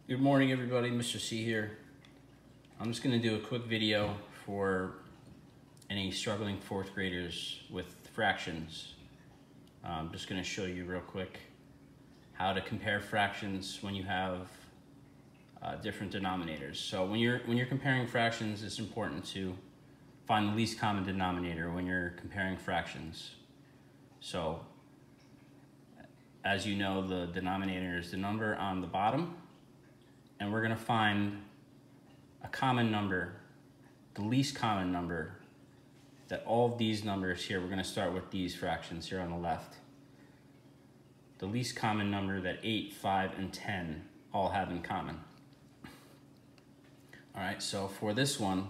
Good morning, everybody. Mr. C here. I'm just going to do a quick video for any struggling fourth graders with fractions. I'm just going to show you real quick how to compare fractions when you have different denominators. So when you're comparing fractions, it's important to find the least common denominator when you're comparing fractions. So as you know, the denominator is the number on the bottom. And we're going to find a common number, the least common number, that all of these numbers here, we're going to start with these fractions here on the left. The least common number that 8, 5, and 10 all have in common. All right, so for this one,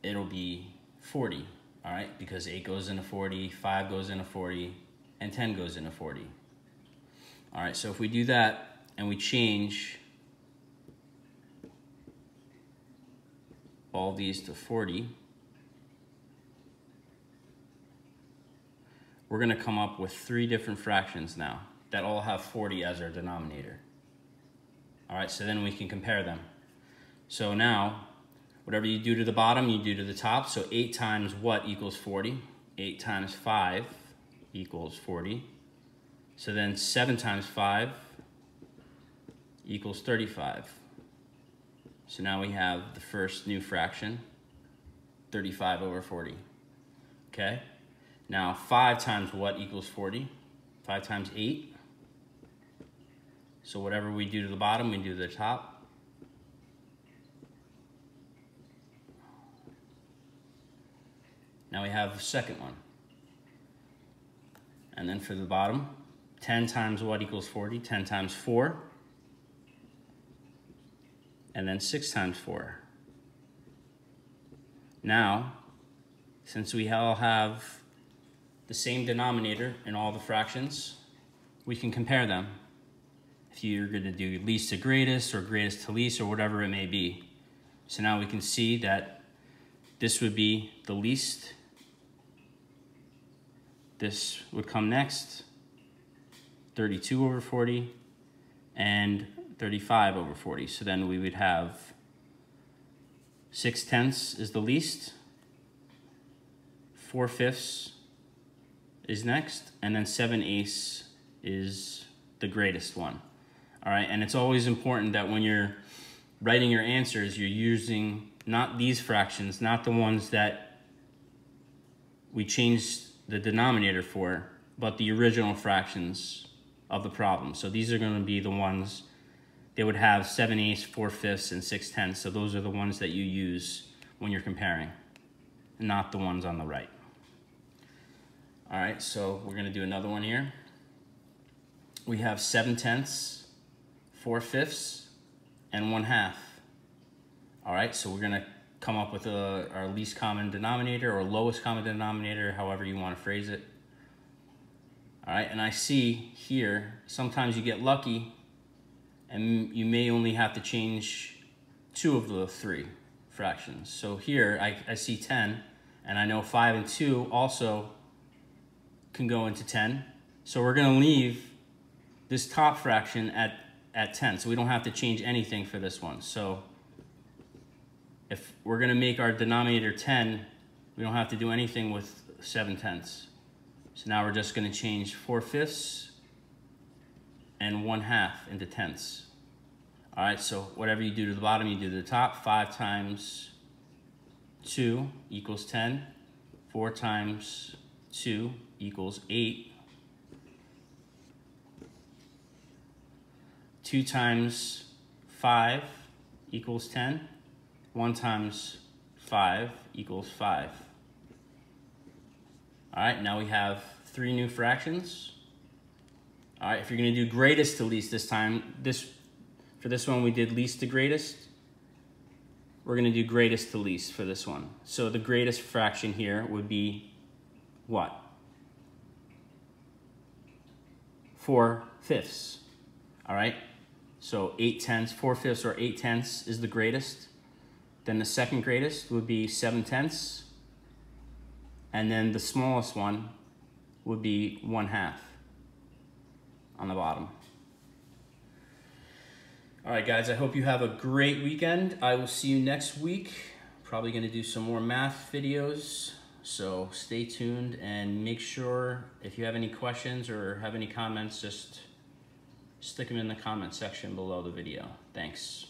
it'll be 40, all right, because 8 goes into 40, 5 goes into 40, and 10 goes into 40. All right, so if we do that, and we change all these to 40, we're going to come up with 3 different fractions now that all have 40 as our denominator. All right, so then we can compare them. So now, whatever you do to the bottom, you do to the top. So 8 times what equals 40? 8 times 5 equals 40. So then 7 times 5 equals 35. So now we have the first new fraction, 35 over 40. Okay? Now 5 times what equals 40? 5 times 8. So whatever we do to the bottom, we do to the top. Now we have the second one. And then for the bottom, 10 times what equals 40? 10 times 4. And then 6 times 4. Now, since we all have the same denominator in all the fractions, we can compare them. If you're going to do least to greatest or greatest to least or whatever it may be. So now we can see that this would be the least. This would come next, 32 over 40, and 35 over 40. So then we would have 6/10 is the least, 4/5 is next, and then 7/8 is the greatest one. All right, and it's always important that when you're writing your answers, you're using not these fractions, not the ones that we changed the denominator for, but the original fractions of the problem. So these are going to be the ones. They would have 7/8, 4/5, and 6/10. So those are the ones that you use when you're comparing, not the ones on the right. All right, so we're going to do another one here. We have 7/10, 4/5, and 1/2. All right, so we're going to come up with our least common denominator or lowest common denominator, however you want to phrase it. All right, and I see here, sometimes you get lucky and you may only have to change 2 of the 3 fractions. So here I see 10, and I know 5 and 2 also can go into 10. So we're going to leave this top fraction at 10, so we don't have to change anything for this one. So if we're going to make our denominator 10, we don't have to do anything with 7/10. So now we're just going to change 4/5 and 1/2 into tenths. All right, so whatever you do to the bottom, you do to the top. 5 times 2 equals 10. 4 times 2 equals 8. 2 times 5 equals 10. 1 times 5 equals 5. All right, now we have 3 new fractions. All right, if you're going to do greatest to least this time, for this one we did least to greatest. We're going to do greatest to least for this one. So the greatest fraction here would be what? 4/5. All right, so 8/10, 4/5 or 8/10 is the greatest. Then the second greatest would be 7/10. And then the smallest one would be 1/2 on the bottom. All right, guys, I hope you have a great weekend. I will see you next week. Probably going to do some more math videos, so stay tuned and make sure if you have any questions or have any comments, just stick them in the comment section below the video. Thanks.